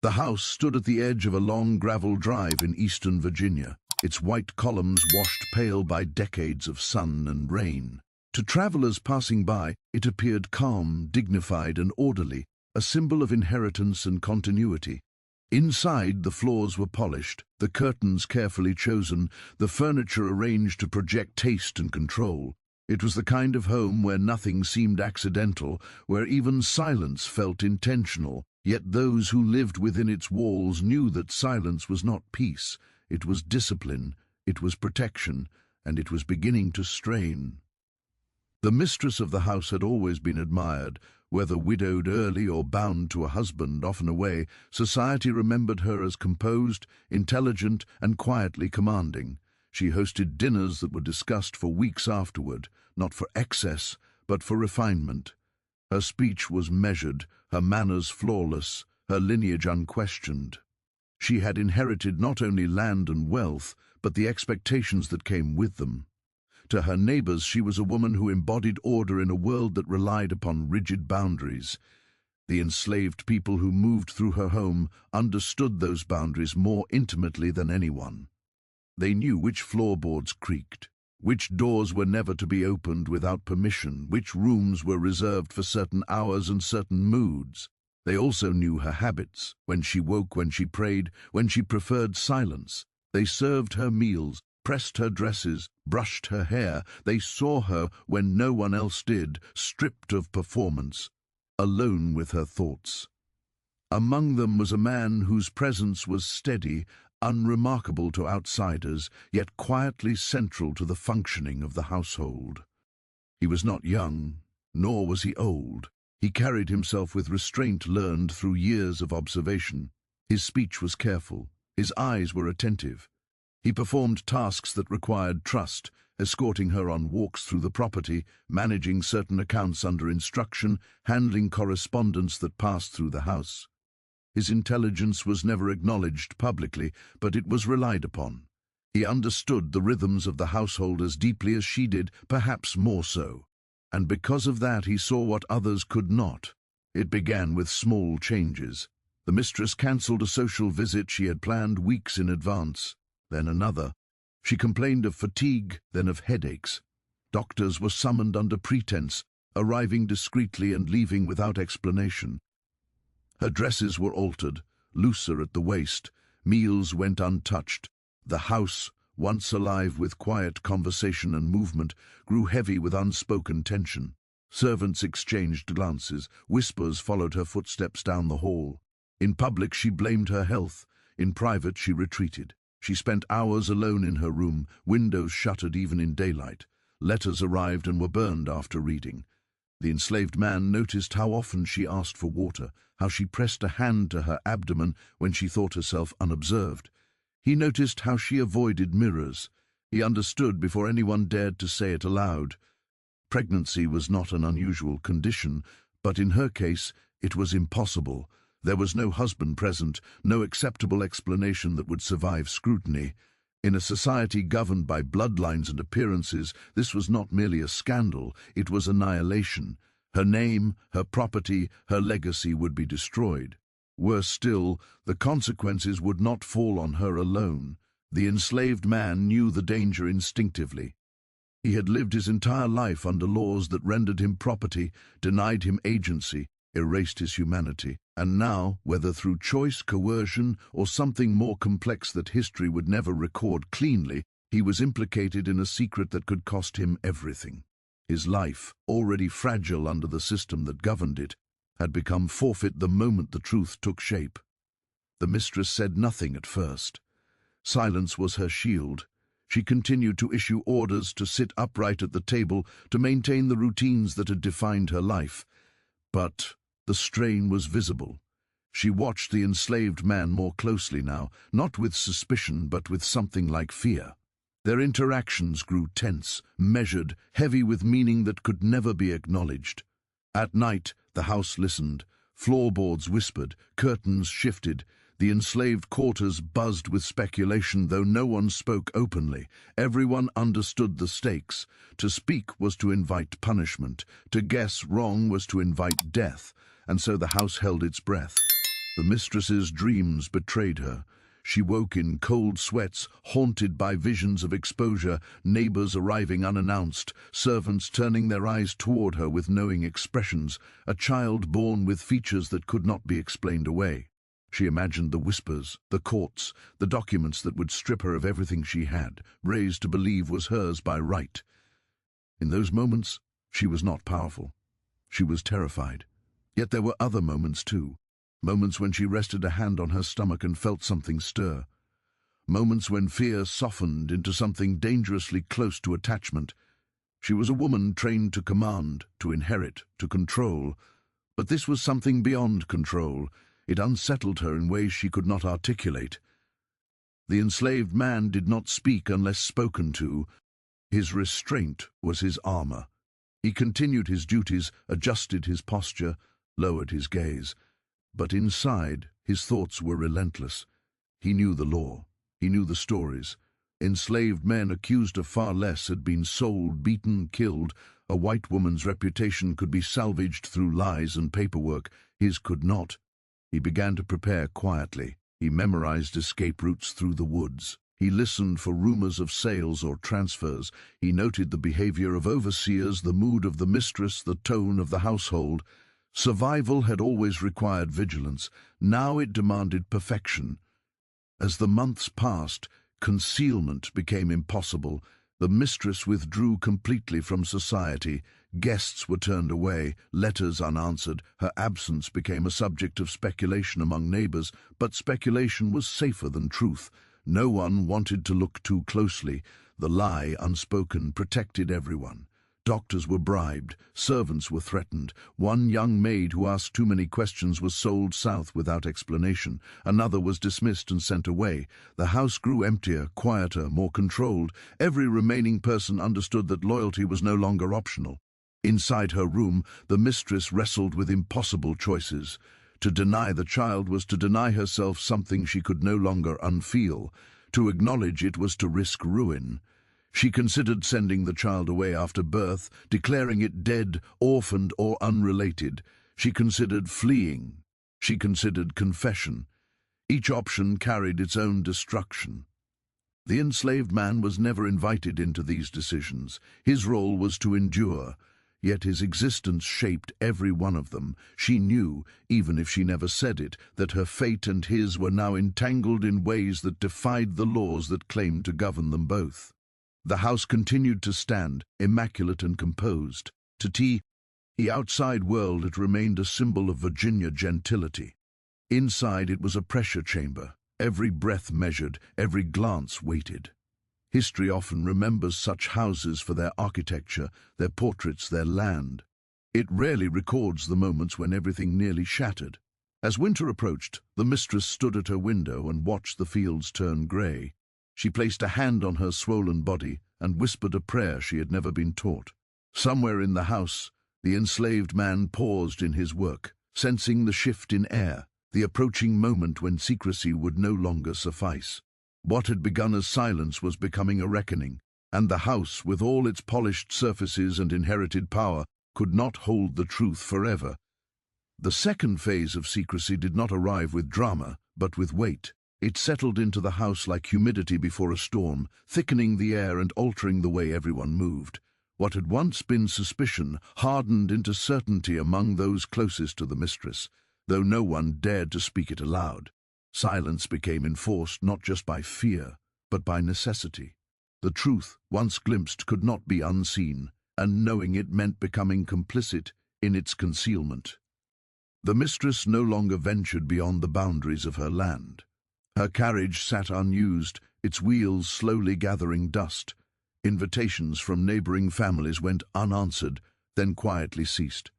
The house stood at the edge of a long gravel drive in eastern Virginia, its white columns washed pale by decades of sun and rain. To travelers passing by, it appeared calm, dignified, and orderly, a symbol of inheritance and continuity. Inside, the floors were polished, the curtains carefully chosen, the furniture arranged to project taste and control. It was the kind of home where nothing seemed accidental, where even silence felt intentional. Yet those who lived within its walls knew that silence was not peace. It was discipline, it was protection, and it was beginning to strain. The mistress of the house had always been admired. Whether widowed early or bound to a husband often away, society remembered her as composed, intelligent, and quietly commanding. She hosted dinners that were discussed for weeks afterward, not for excess, but for refinement. Her speech was measured, her manners flawless, her lineage unquestioned. She had inherited not only land and wealth, but the expectations that came with them. To her neighbors, she was a woman who embodied order in a world that relied upon rigid boundaries. The enslaved people who moved through her home understood those boundaries more intimately than anyone. They knew which floorboards creaked, which doors were never to be opened without permission, which rooms were reserved for certain hours and certain moods. They also knew her habits, when she woke, when she prayed, when she preferred silence. They served her meals, pressed her dresses, brushed her hair. They saw her when no one else did, stripped of performance, alone with her thoughts. Among them was a man whose presence was steady, unremarkable to outsiders, yet quietly central to the functioning of the household. He was not young, nor was he old. He carried himself with restraint learned through years of observation. His speech was careful, his eyes were attentive. He performed tasks that required trust, escorting her on walks through the property, managing certain accounts under instruction, handling correspondence that passed through the house. His intelligence was never acknowledged publicly, but it was relied upon. He understood the rhythms of the household as deeply as she did, perhaps more so. And because of that, he saw what others could not. It began with small changes. The mistress cancelled a social visit she had planned weeks in advance. Then another. She complained of fatigue, then of headaches. Doctors were summoned under pretense, arriving discreetly and leaving without explanation. Her dresses were altered, looser at the waist. Meals went untouched. The house, once alive with quiet conversation and movement, grew heavy with unspoken tension. Servants exchanged glances. Whispers followed her footsteps down the hall. In public, she blamed her health. In private, she retreated. She spent hours alone in her room, windows shuttered even in daylight. Letters arrived and were burned after reading. The enslaved man noticed how often she asked for water, how she pressed a hand to her abdomen when she thought herself unobserved. He noticed how she avoided mirrors. He understood before anyone dared to say it aloud. Pregnancy was not an unusual condition, but in her case it was impossible. There was no husband present, no acceptable explanation that would survive scrutiny. In a society governed by bloodlines and appearances, this was not merely a scandal, it was annihilation. Her name, her property, her legacy would be destroyed. Worse still, the consequences would not fall on her alone. The enslaved man knew the danger instinctively. He had lived his entire life under laws that rendered him property, denied him agency, erased his humanity. And now, whether through choice, coercion, or something more complex that history would never record cleanly, he was implicated in a secret that could cost him everything. His life, already fragile under the system that governed it, had become forfeit the moment the truth took shape. The mistress said nothing at first. Silence was her shield. She continued to issue orders, to sit upright at the table, to maintain the routines that had defined her life. But the strain was visible. She watched the enslaved man more closely now, not with suspicion, but with something like fear. Their interactions grew tense, measured, heavy with meaning that could never be acknowledged. At night, the house listened. Floorboards whispered, curtains shifted. The enslaved quarters buzzed with speculation, though no one spoke openly. Everyone understood the stakes. To speak was to invite punishment. To guess wrong was to invite death. And so the house held its breath. The mistress's dreams betrayed her. She woke in cold sweats, haunted by visions of exposure, neighbors arriving unannounced, servants turning their eyes toward her with knowing expressions, a child born with features that could not be explained away. She imagined the whispers, the courts, the documents that would strip her of everything she had, raised to believe was hers by right. In those moments, she was not powerful. She was terrified. Yet there were other moments too. Moments when she rested a hand on her stomach and felt something stir. Moments when fear softened into something dangerously close to attachment. She was a woman trained to command, to inherit, to control. But this was something beyond control. It unsettled her in ways she could not articulate. The enslaved man did not speak unless spoken to. His restraint was his armor. He continued his duties, adjusted his posture, lowered his gaze. But inside, his thoughts were relentless. He knew the law. He knew the stories. Enslaved men accused of far less had been sold, beaten, killed. A white woman's reputation could be salvaged through lies and paperwork. His could not. He began to prepare quietly. He memorized escape routes through the woods. He listened for rumors of sales or transfers. He noted the behavior of overseers, the mood of the mistress, the tone of the household. Survival had always required vigilance. Now it demanded perfection. As the months passed, concealment became impossible. The mistress withdrew completely from society. Guests were turned away, letters unanswered. Her absence became a subject of speculation among neighbors, but speculation was safer than truth. No one wanted to look too closely. The lie, unspoken, protected everyone. Doctors were bribed, servants were threatened. One young maid who asked too many questions was sold south without explanation. Another was dismissed and sent away. The house grew emptier, quieter, more controlled. Every remaining person understood that loyalty was no longer optional. Inside her room, the mistress wrestled with impossible choices. To deny the child was to deny herself something she could no longer unfeel. To acknowledge it was to risk ruin. She considered sending the child away after birth, declaring it dead, orphaned, or unrelated. She considered fleeing. She considered confession. Each option carried its own destruction. The enslaved man was never invited into these decisions. His role was to endure, yet his existence shaped every one of them. She knew, even if she never said it, that her fate and his were now entangled in ways that defied the laws that claimed to govern them both. The house continued to stand, immaculate and composed. To the outside world it remained a symbol of Virginia gentility. Inside it was a pressure chamber, every breath measured, every glance weighted. History often remembers such houses for their architecture, their portraits, their land. It rarely records the moments when everything nearly shattered. As winter approached, the mistress stood at her window and watched the fields turn grey. She placed a hand on her swollen body and whispered a prayer she had never been taught. Somewhere in the house, the enslaved man paused in his work, sensing the shift in air, the approaching moment when secrecy would no longer suffice. What had begun as silence was becoming a reckoning, and the house, with all its polished surfaces and inherited power, could not hold the truth forever. The second phase of secrecy did not arrive with drama, but with weight. It settled into the house like humidity before a storm, thickening the air and altering the way everyone moved. What had once been suspicion hardened into certainty among those closest to the mistress, though no one dared to speak it aloud. Silence became enforced not just by fear, but by necessity. The truth, once glimpsed, could not be unseen, and knowing it meant becoming complicit in its concealment. The mistress no longer ventured beyond the boundaries of her land. Her carriage sat unused, its wheels slowly gathering dust. Invitations from neighboring families went unanswered, then quietly ceased.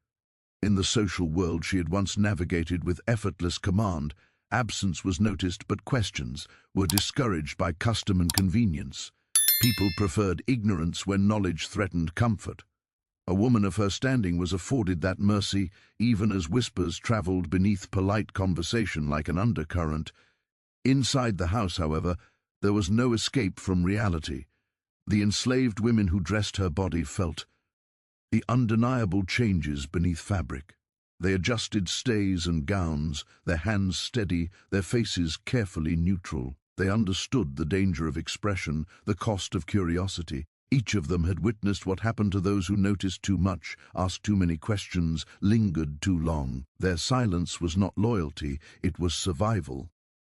In the social world she had once navigated with effortless command, absence was noticed, but questions were discouraged by custom and convenience. People preferred ignorance when knowledge threatened comfort. A woman of her standing was afforded that mercy, even as whispers traveled beneath polite conversation like an undercurrent. Inside the house, however, there was no escape from reality. The enslaved women who dressed her body felt the undeniable changes beneath fabric. They adjusted stays and gowns, their hands steady, their faces carefully neutral. They understood the danger of expression, the cost of curiosity. Each of them had witnessed what happened to those who noticed too much, asked too many questions, lingered too long. Their silence was not loyalty, it was survival.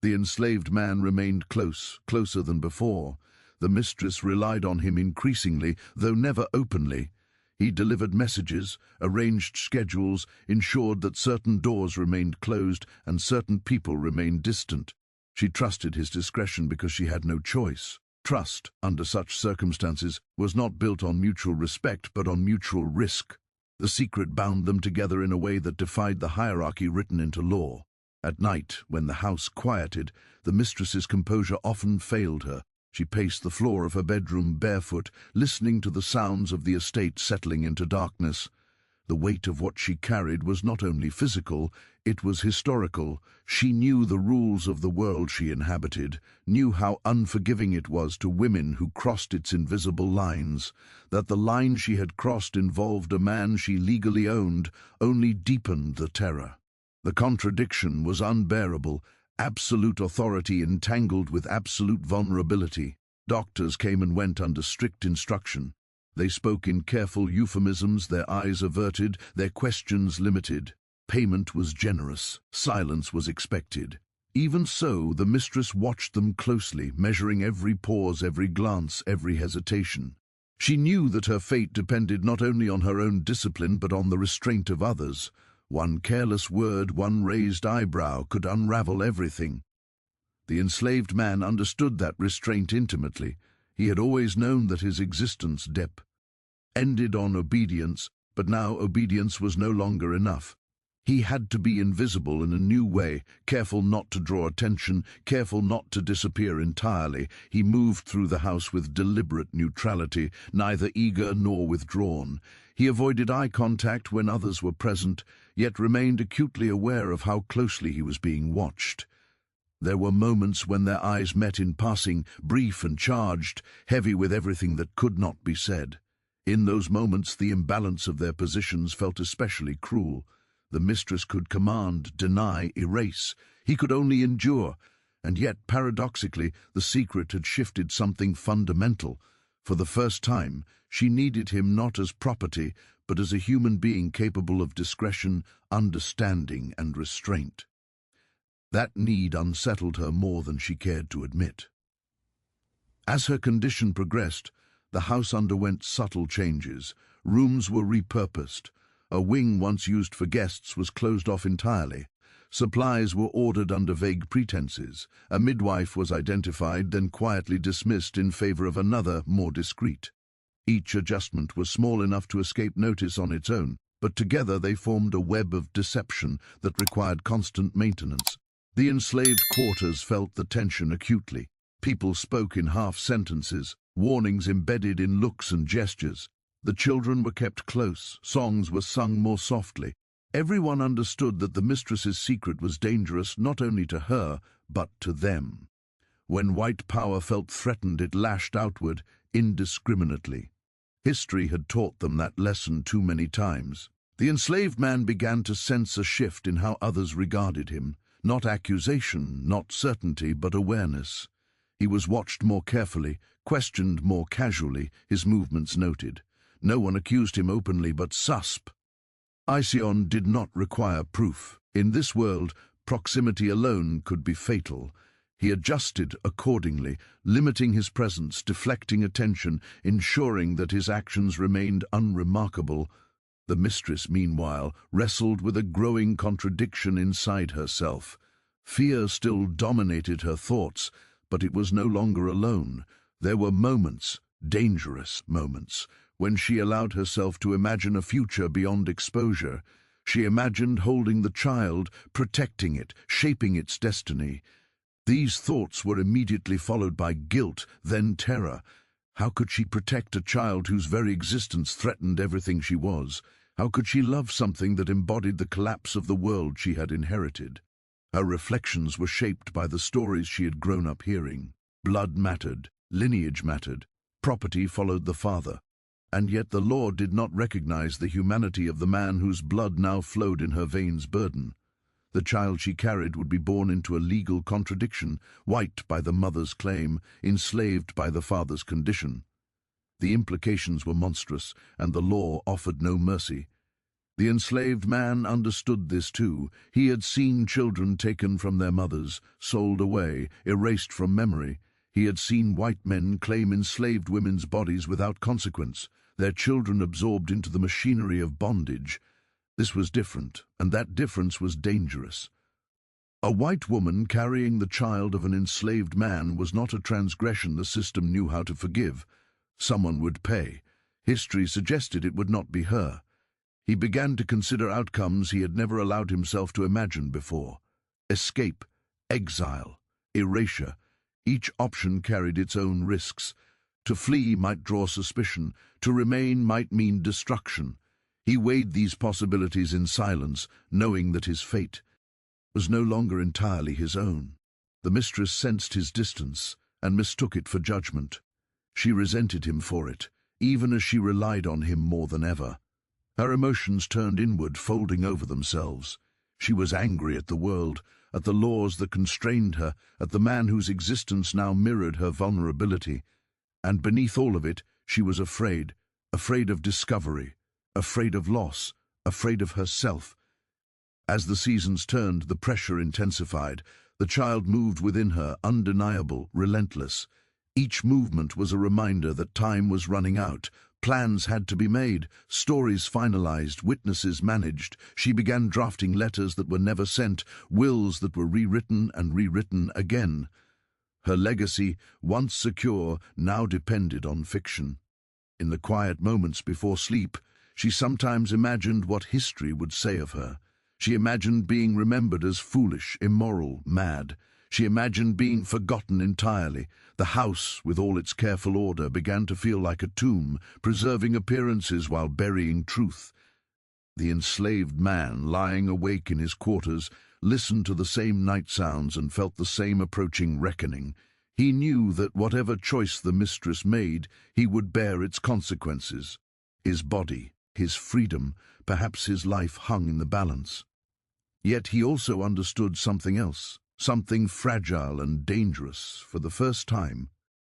The enslaved man remained close, closer than before. The mistress relied on him increasingly, though never openly. He delivered messages, arranged schedules, ensured that certain doors remained closed and certain people remained distant. She trusted his discretion because she had no choice. Trust, under such circumstances, was not built on mutual respect but on mutual risk. The secret bound them together in a way that defied the hierarchy written into law. At night, when the house quieted, the mistress's composure often failed her. She paced the floor of her bedroom barefoot, listening to the sounds of the estate settling into darkness. The weight of what she carried was not only physical, it was historical. She knew the rules of the world she inhabited, knew how unforgiving it was to women who crossed its invisible lines. That the line she had crossed involved a man she legally owned only deepened the terror. The contradiction was unbearable. Absolute authority entangled with absolute vulnerability. Doctors came and went under strict instruction. They spoke in careful euphemisms, their eyes averted, their questions limited. Payment was generous, silence was expected. Even so, the mistress watched them closely, measuring every pause, every glance, every hesitation. She knew that her fate depended not only on her own discipline but on the restraint of others. One careless word, one raised eyebrow could unravel everything. The enslaved man understood that restraint intimately. He had always known that his existence ended on obedience, but now obedience was no longer enough. He had to be invisible in a new way, careful not to draw attention, careful not to disappear entirely. He moved through the house with deliberate neutrality, neither eager nor withdrawn. He avoided eye contact when others were present, yet remained acutely aware of how closely he was being watched. There were moments when their eyes met in passing, brief and charged, heavy with everything that could not be said. In those moments, the imbalance of their positions felt especially cruel. The mistress could command, deny, erase. He could only endure. And yet, paradoxically, the secret had shifted something fundamental. For the first time, she needed him not as property, but as a human being capable of discretion, understanding, and restraint. That need unsettled her more than she cared to admit. As her condition progressed, the house underwent subtle changes. Rooms were repurposed. A wing once used for guests was closed off entirely. Supplies were ordered under vague pretenses. A midwife was identified, then quietly dismissed in favor of another, more discreet. Each adjustment was small enough to escape notice on its own, but together they formed a web of deception that required constant maintenance. The enslaved quarters felt the tension acutely. People spoke in half sentences, warnings embedded in looks and gestures. The children were kept close, songs were sung more softly. Everyone understood that the mistress's secret was dangerous not only to her, but to them. When white power felt threatened, it lashed outward indiscriminately. History had taught them that lesson too many times. The enslaved man began to sense a shift in how others regarded him. Not accusation, not certainty, but awareness. He was watched more carefully, questioned more casually, his movements noted. No one accused him openly, but coercion did not require proof. In this world, proximity alone could be fatal. He adjusted accordingly, limiting his presence, deflecting attention, ensuring that his actions remained unremarkable. The mistress, meanwhile, wrestled with a growing contradiction inside herself. Fear still dominated her thoughts, but it was no longer alone. There were moments, dangerous moments, when she allowed herself to imagine a future beyond exposure. She imagined holding the child, protecting it, shaping its destiny. These thoughts were immediately followed by guilt, then terror. How could she protect a child whose very existence threatened everything she was? How could she love something that embodied the collapse of the world she had inherited? Her reflections were shaped by the stories she had grown up hearing. Blood mattered, lineage mattered, property followed the father. And yet the law did not recognize the humanity of the man whose blood now flowed in her veins burden. The child she carried would be born into a legal contradiction, white by the mother's claim, enslaved by the father's condition. The implications were monstrous, and the law offered no mercy. The enslaved man understood this too. He had seen children taken from their mothers, sold away, erased from memory. He had seen white men claim enslaved women's bodies without consequence, their children absorbed into the machinery of bondage. This was different, and that difference was dangerous. A white woman carrying the child of an enslaved man was not a transgression the system knew how to forgive. Someone would pay. History suggested it would not be her. He began to consider outcomes he had never allowed himself to imagine before. Escape, exile, erasure. Each option carried its own risks. To flee might draw suspicion. To remain might mean destruction. He weighed these possibilities in silence, knowing that his fate was no longer entirely his own. The mistress sensed his distance and mistook it for judgment. She resented him for it, even as she relied on him more than ever. Her emotions turned inward, folding over themselves. She was angry at the world, at the laws that constrained her, at the man whose existence now mirrored her vulnerability. And beneath all of it, she was afraid of discovery, afraid of loss, afraid of herself. As the seasons turned, the pressure intensified. The child moved within her, undeniable, relentless. Each movement was a reminder that time was running out. Plans had to be made, stories finalized, witnesses managed. She began drafting letters that were never sent, wills that were rewritten and rewritten again. Her legacy, once secure, now depended on fiction. In the quiet moments before sleep, she sometimes imagined what history would say of her. She imagined being remembered as foolish, immoral, mad. She imagined being forgotten entirely. The house, with all its careful order, began to feel like a tomb, preserving appearances while burying truth. The enslaved man, lying awake in his quarters, listened to the same night sounds and felt the same approaching reckoning. He knew that whatever choice the mistress made, he would bear its consequences. His body, his freedom, perhaps his life hung in the balance. Yet he also understood something else. Something fragile and dangerous. For the first time,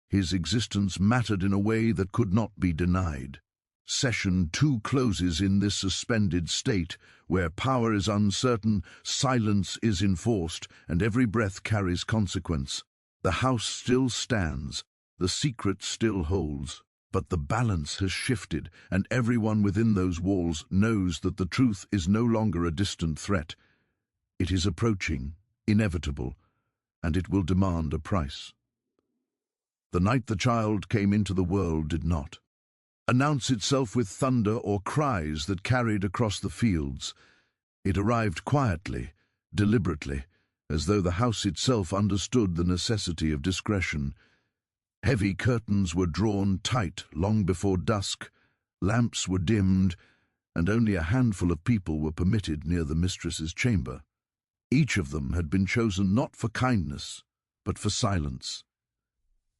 his existence mattered in a way that could not be denied. Session 2 closes in this suspended state, where power is uncertain, silence is enforced, and every breath carries consequence. The house still stands, the secret still holds, but the balance has shifted, and everyone within those walls knows that the truth is no longer a distant threat. It is approaching, inevitable, and it will demand a price. The night the child came into the world did not announce itself with thunder or cries that carried across the fields. It arrived quietly, deliberately, as though the house itself understood the necessity of discretion. Heavy curtains were drawn tight long before dusk, lamps were dimmed, and only a handful of people were permitted near the mistress's chamber. Each of them had been chosen not for kindness, but for silence.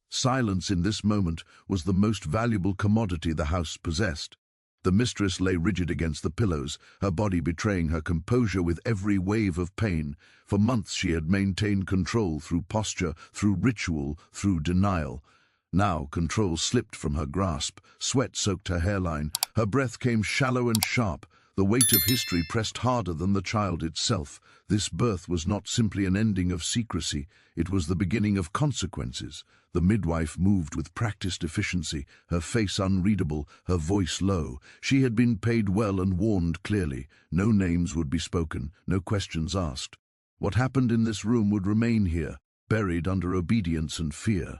Silence in this moment was the most valuable commodity the house possessed. The mistress lay rigid against the pillows, her body betraying her composure with every wave of pain. For months she had maintained control through posture, through ritual, through denial. Now control slipped from her grasp, sweat soaked her hairline, her breath came shallow and sharp. The weight of history pressed harder than the child itself. This birth was not simply an ending of secrecy, it was the beginning of consequences. The midwife moved with practiced efficiency, her face unreadable, her voice low. She had been paid well and warned clearly. No names would be spoken, no questions asked. What happened in this room would remain here, buried under obedience and fear.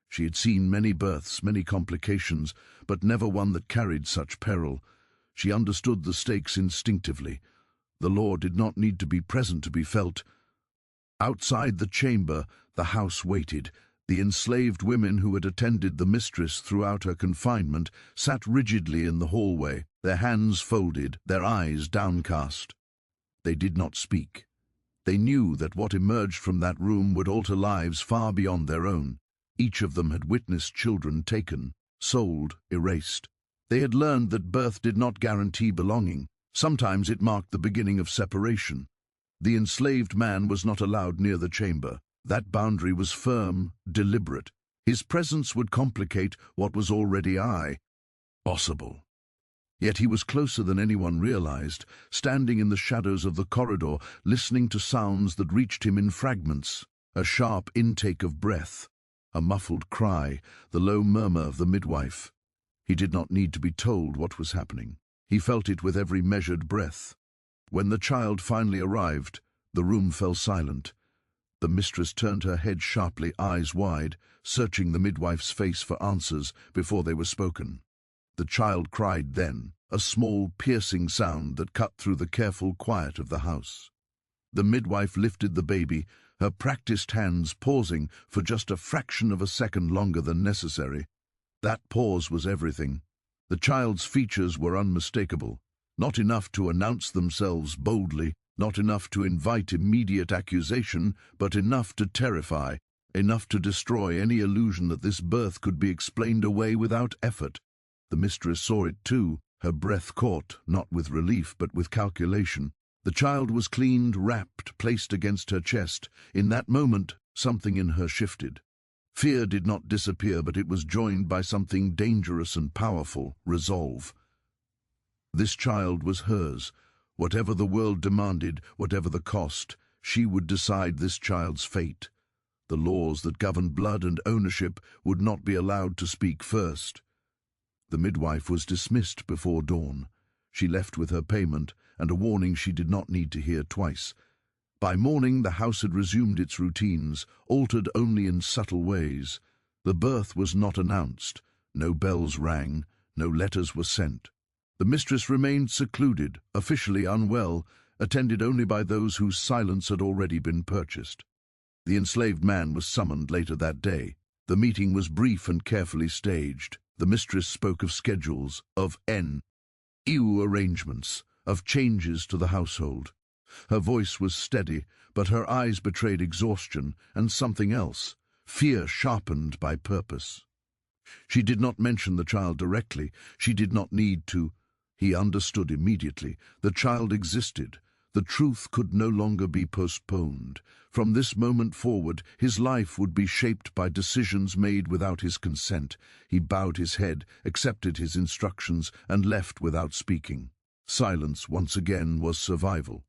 She had seen many births, many complications, but never one that carried such peril. She understood the stakes instinctively. The law did not need to be present to be felt. Outside the chamber, the house waited. The enslaved women who had attended the mistress throughout her confinement sat rigidly in the hallway, their hands folded, their eyes downcast. They did not speak. They knew that what emerged from that room would alter lives far beyond their own. Each of them had witnessed children taken, sold, erased. They had learned that birth did not guarantee belonging. Sometimes it marked the beginning of separation. The enslaved man was not allowed near the chamber. That boundary was firm, deliberate. His presence would complicate what was already possible. Yet he was closer than anyone realized, standing in the shadows of the corridor, listening to sounds that reached him in fragments. A sharp intake of breath, a muffled cry, the low murmur of the midwife. He did not need to be told what was happening. He felt it with every measured breath. When the child finally arrived, the room fell silent. The mistress turned her head sharply, eyes wide, searching the midwife's face for answers before they were spoken. The child cried then, a small, piercing sound that cut through the careful quiet of the house. The midwife lifted the baby, her practiced hands pausing for just a fraction of a second longer than necessary. That pause was everything. The child's features were unmistakable, not enough to announce themselves boldly, not enough to invite immediate accusation, but enough to terrify, enough to destroy any illusion that this birth could be explained away without effort. The mistress saw it too, her breath caught, not with relief but with calculation. The child was cleaned, wrapped, placed against her chest. In that moment, something in her shifted. Fear did not disappear, but it was joined by something dangerous and powerful, resolve. This child was hers. Whatever the world demanded, whatever the cost, she would decide this child's fate. The laws that governed blood and ownership would not be allowed to speak first. The midwife was dismissed before dawn. She left with her payment and a warning she did not need to hear twice. By morning, the house had resumed its routines, altered only in subtle ways. The birth was not announced. No bells rang. No letters were sent. The mistress remained secluded, officially unwell, attended only by those whose silence had already been purchased. The enslaved man was summoned later that day. The meeting was brief and carefully staged. The mistress spoke of schedules, of EU arrangements, of changes to the household. Her voice was steady, but her eyes betrayed exhaustion and something else, fear sharpened by purpose. She did not mention the child directly. She did not need to. He understood immediately. The child existed. The truth could no longer be postponed. From this moment forward, his life would be shaped by decisions made without his consent. He bowed his head, accepted his instructions, and left without speaking. Silence, once again, was survival.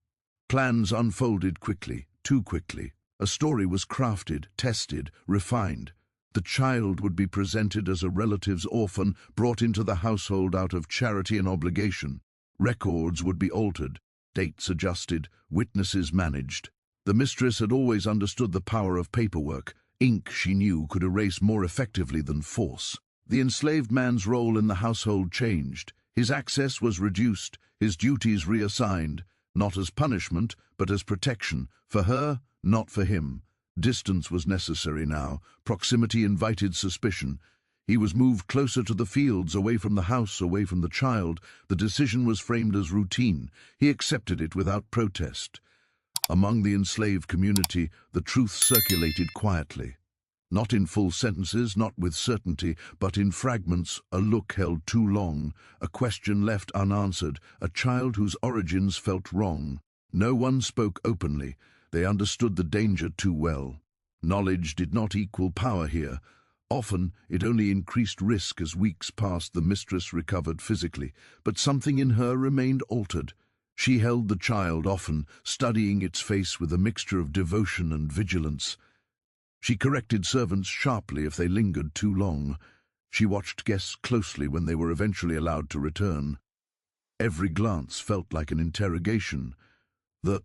Plans unfolded quickly, too quickly. A story was crafted, tested, refined. The child would be presented as a relative's orphan, brought into the household out of charity and obligation. Records would be altered, dates adjusted, witnesses managed. The mistress had always understood the power of paperwork. Ink, she knew, could erase more effectively than force. The enslaved man's role in the household changed. His access was reduced, his duties reassigned, not as punishment, but as protection. For her, not for him. Distance was necessary now. Proximity invited suspicion. He was moved closer to the fields, away from the house, away from the child. The decision was framed as routine. He accepted it without protest. Among the enslaved community, the truth circulated quietly. Not in full sentences, not with certainty, but in fragments. A look held too long, a question left unanswered, a child whose origins felt wrong. No one spoke openly. They understood the danger too well. Knowledge did not equal power here. Often, it only increased risk. As weeks passed, the mistress recovered physically, but something in her remained altered. She held the child often, studying its face with a mixture of devotion and vigilance. She corrected servants sharply if they lingered too long. She watched guests closely when they were eventually allowed to return. Every glance felt like an interrogation. The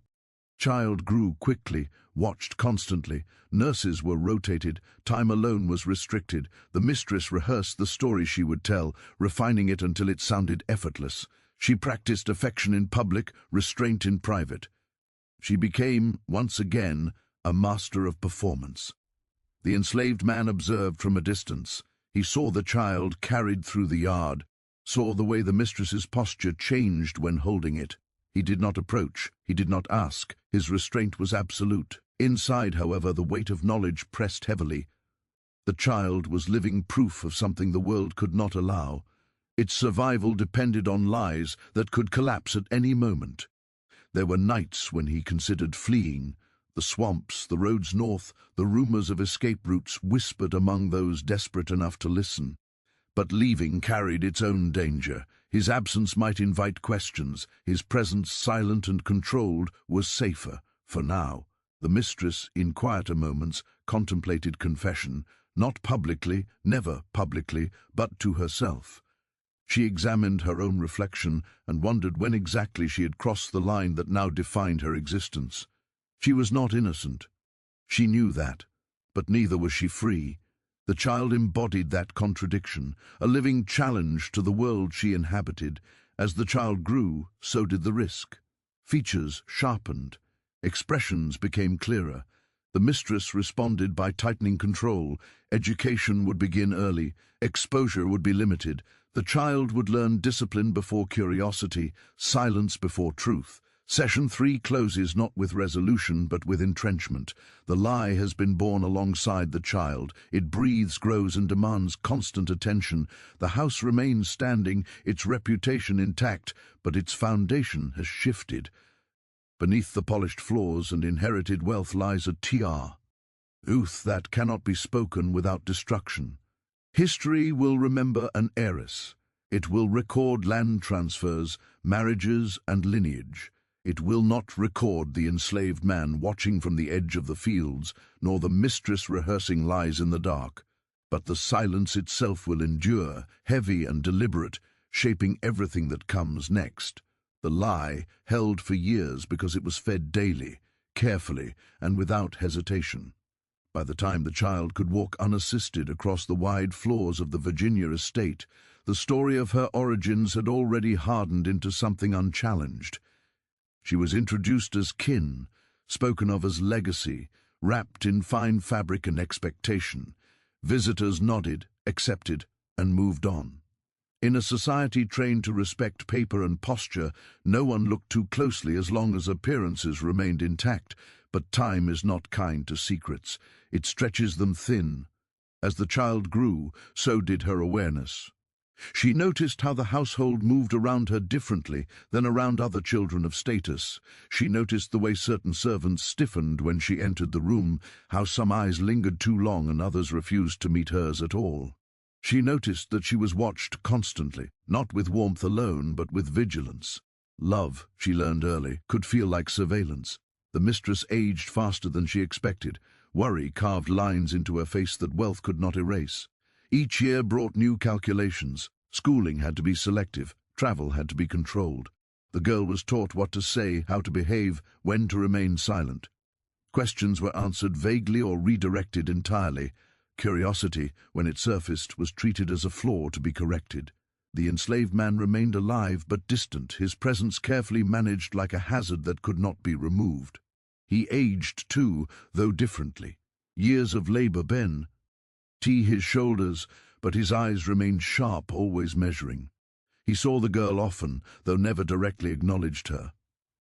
child grew quickly, watched constantly. Nurses were rotated. Time alone was restricted. The mistress rehearsed the story she would tell, refining it until it sounded effortless. She practiced affection in public, restraint in private. She became, once again, a master of performance. The enslaved man observed from a distance. He saw the child carried through the yard, saw the way the mistress's posture changed when holding it. He did not approach, he did not ask. His restraint was absolute. Inside, however, the weight of knowledge pressed heavily. The child was living proof of something the world could not allow. Its survival depended on lies that could collapse at any moment. There were nights when he considered fleeing. The swamps, the roads north, the rumors of escape routes whispered among those desperate enough to listen. But leaving carried its own danger. His absence might invite questions. His presence, silent and controlled, was safer, for now. The mistress, in quieter moments, contemplated confession, not publicly, never publicly, but to herself. She examined her own reflection and wondered when exactly she had crossed the line that now defined her existence. She was not innocent. She knew that, but neither was she free. The child embodied that contradiction, a living challenge to the world she inhabited. As the child grew, so did the risk. Features sharpened. Expressions became clearer. The mistress responded by tightening control. Education would begin early. Exposure would be limited. The child would learn discipline before curiosity, silence before truth. Session 3 closes not with resolution but with entrenchment. The lie has been born alongside the child. It breathes, grows, and demands constant attention. The house remains standing, its reputation intact, but its foundation has shifted. Beneath the polished floors and inherited wealth lies a tiara, oath that cannot be spoken without destruction. History will remember an heiress. It will record land transfers, marriages, and lineage. It will not record the enslaved man watching from the edge of the fields, nor the mistress rehearsing lies in the dark. But the silence itself will endure, heavy and deliberate, shaping everything that comes next. The lie held for years because it was fed daily, carefully, and without hesitation. By the time the child could walk unassisted across the wide floors of the Virginia estate, the story of her origins had already hardened into something unchallenged. She was introduced as kin, spoken of as legacy, wrapped in fine fabric and expectation. Visitors nodded, accepted, and moved on. In a society trained to respect paper and posture, no one looked too closely as long as appearances remained intact. But time is not kind to secrets. It stretches them thin. As the child grew, so did her awareness. She noticed how the household moved around her differently than around other children of status. She noticed the way certain servants stiffened when she entered the room, how some eyes lingered too long and others refused to meet hers at all. She noticed that she was watched constantly, not with warmth alone, but with vigilance. Love, she learned early, could feel like surveillance. The mistress aged faster than she expected. Worry carved lines into her face that wealth could not erase. Each year brought new calculations. Schooling had to be selective. Travel had to be controlled. The girl was taught what to say, how to behave, when to remain silent. Questions were answered vaguely or redirected entirely. Curiosity, when it surfaced, was treated as a flaw to be corrected. The enslaved man remained alive but distant, his presence carefully managed like a hazard that could not be removed. He aged too, though differently. Years of labor bent his shoulders, but his eyes remained sharp, always measuring. He saw the girl often, though never directly acknowledged her.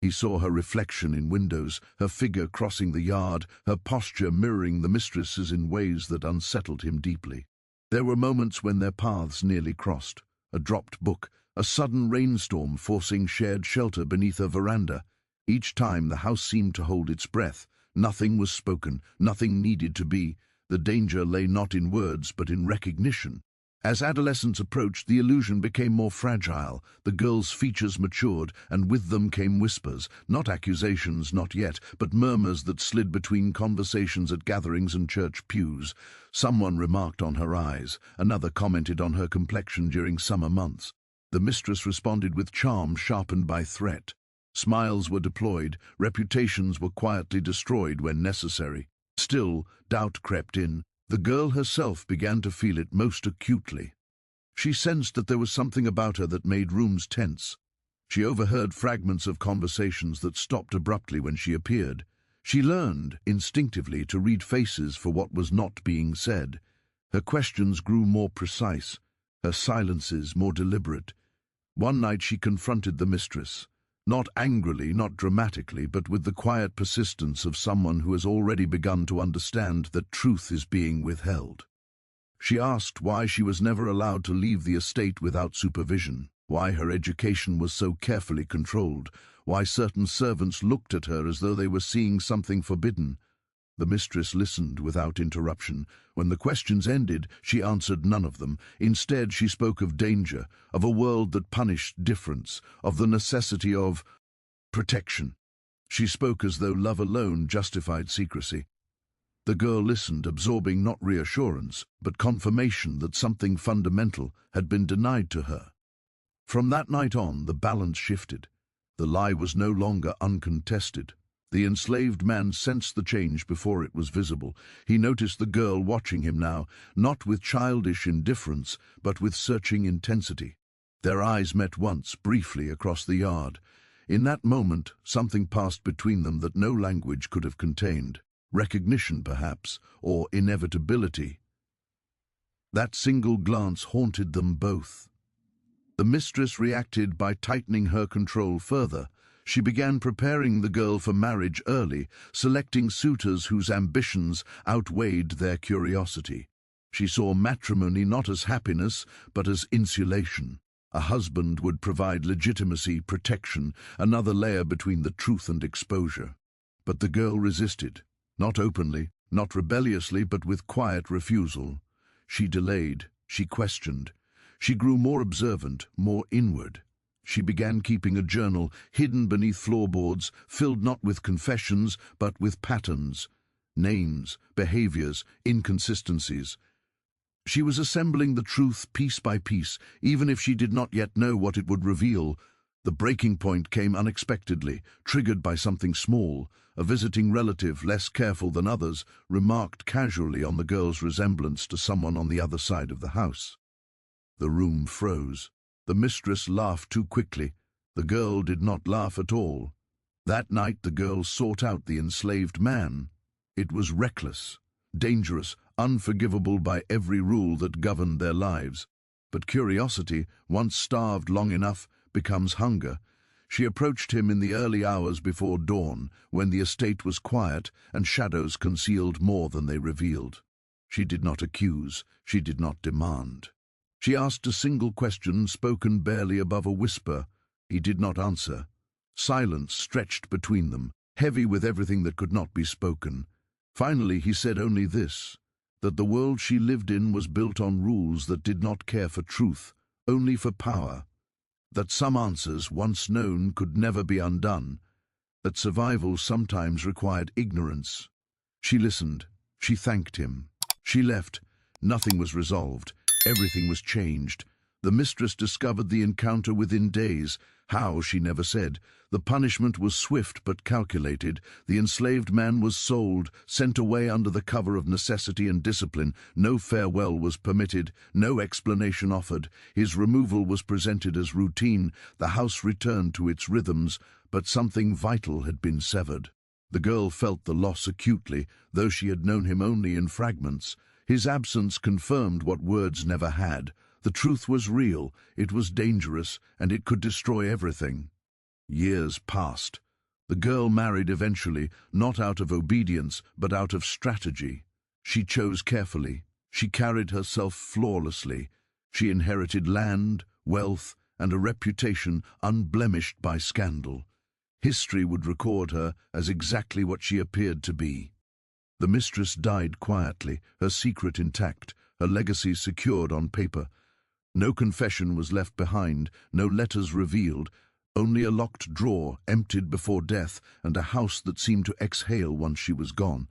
He saw her reflection in windows, her figure crossing the yard, her posture mirroring the mistress's in ways that unsettled him deeply. There were moments when their paths nearly crossed. A dropped book, a sudden rainstorm forcing shared shelter beneath a veranda. Each time the house seemed to hold its breath. Nothing was spoken, nothing needed to be. The danger lay not in words, but in recognition. As adolescence approached, the illusion became more fragile. The girl's features matured, and with them came whispers, not accusations, not yet, but murmurs that slid between conversations at gatherings and church pews. Someone remarked on her eyes, another commented on her complexion during summer months. The mistress responded with charm sharpened by threat. Smiles were deployed, reputations were quietly destroyed when necessary. Still, doubt crept in. The girl herself began to feel it most acutely. She sensed that there was something about her that made rooms tense. She overheard fragments of conversations that stopped abruptly when she appeared. She learned, instinctively, to read faces for what was not being said. Her questions grew more precise, her silences more deliberate. One night she confronted the mistress. Not angrily, not dramatically, but with the quiet persistence of someone who has already begun to understand that truth is being withheld. She asked why she was never allowed to leave the estate without supervision, why her education was so carefully controlled, why certain servants looked at her as though they were seeing something forbidden. The mistress listened without interruption. When the questions ended, she answered none of them. Instead, she spoke of danger, of a world that punished difference, of the necessity of protection. She spoke as though love alone justified secrecy. The girl listened, absorbing not reassurance, but confirmation that something fundamental had been denied to her. From that night on, the balance shifted. The lie was no longer uncontested. The enslaved man sensed the change before it was visible. He noticed the girl watching him now, not with childish indifference, but with searching intensity. Their eyes met once, briefly, across the yard. In that moment, something passed between them that no language could have contained. Recognition, perhaps, or inevitability. That single glance haunted them both. The mistress reacted by tightening her control further. She began preparing the girl for marriage early, selecting suitors whose ambitions outweighed their curiosity. She saw matrimony not as happiness, but as insulation. A husband would provide legitimacy, protection, another layer between the truth and exposure. But the girl resisted, not openly, not rebelliously, but with quiet refusal. She delayed, she questioned. She grew more observant, more inward. She began keeping a journal hidden beneath floorboards, filled not with confessions, but with patterns, names, behaviors, inconsistencies. She was assembling the truth piece by piece, even if she did not yet know what it would reveal. The breaking point came unexpectedly, triggered by something small. A visiting relative, less careful than others, remarked casually on the girl's resemblance to someone on the other side of the house. The room froze. The mistress laughed too quickly. The girl did not laugh at all. That night the girl sought out the enslaved man. It was reckless, dangerous, unforgivable by every rule that governed their lives. But curiosity, once starved long enough, becomes hunger. She approached him in the early hours before dawn, when the estate was quiet and shadows concealed more than they revealed. She did not accuse, she did not demand. She asked a single question, spoken barely above a whisper. He did not answer. Silence stretched between them, heavy with everything that could not be spoken. Finally he said only this, that the world she lived in was built on rules that did not care for truth, only for power. That some answers, once known, could never be undone. That survival sometimes required ignorance. She listened. She thanked him. She left. Nothing was resolved. Everything was changed. The mistress discovered the encounter within days. How, she never said. The punishment was swift but calculated. The enslaved man was sold, sent away under the cover of necessity and discipline. No farewell was permitted, no explanation offered. His removal was presented as routine. The house returned to its rhythms, but something vital had been severed. The girl felt the loss acutely, though she had known him only in fragments. His absence confirmed what words never had. The truth was real, it was dangerous, and it could destroy everything. Years passed. The girl married eventually, not out of obedience, but out of strategy. She chose carefully. She carried herself flawlessly. She inherited land, wealth, and a reputation unblemished by scandal. History would record her as exactly what she appeared to be. The mistress died quietly, her secret intact, her legacy secured on paper. No confession was left behind, no letters revealed, only a locked drawer emptied before death and a house that seemed to exhale once she was gone.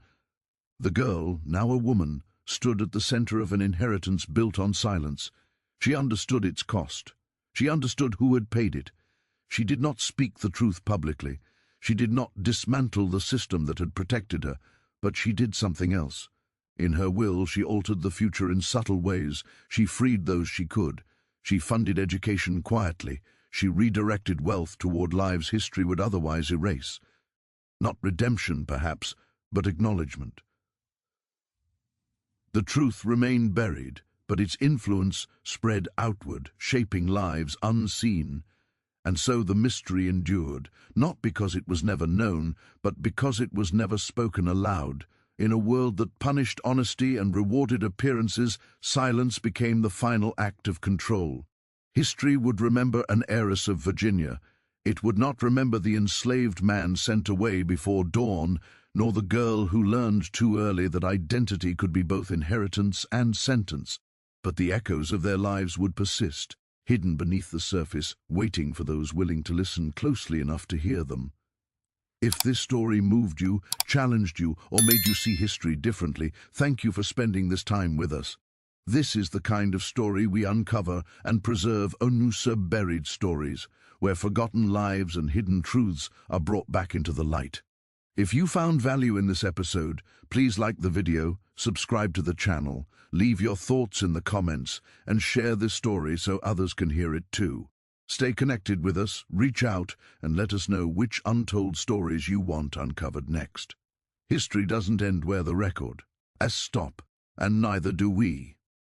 The girl, now a woman, stood at the center of an inheritance built on silence. She understood its cost. She understood who had paid it. She did not speak the truth publicly. She did not dismantle the system that had protected her. But she did something else. In her will, she altered the future in subtle ways. She freed those she could. She funded education quietly. She redirected wealth toward lives history would otherwise erase. Not redemption, perhaps, but acknowledgement. The truth remained buried, but its influence spread outward, shaping lives unseen. And so the mystery endured, not because it was never known, but because it was never spoken aloud. In a world that punished honesty and rewarded appearances, silence became the final act of control. History would remember an heiress of Virginia. It would not remember the enslaved man sent away before dawn, nor the girl who learned too early that identity could be both inheritance and sentence. But the echoes of their lives would persist, hidden beneath the surface, waiting for those willing to listen closely enough to hear them. If this story moved you, challenged you, or made you see history differently, thank you for spending this time with us. This is the kind of story we uncover and preserve. Onusa buried stories, where forgotten lives and hidden truths are brought back into the light. If you found value in this episode, please like the video, subscribe to the channel, leave your thoughts in the comments, and share this story so others can hear it too. Stay connected with us, reach out, and let us know which untold stories you want uncovered next. History doesn't end where the record has stopped, and neither do we.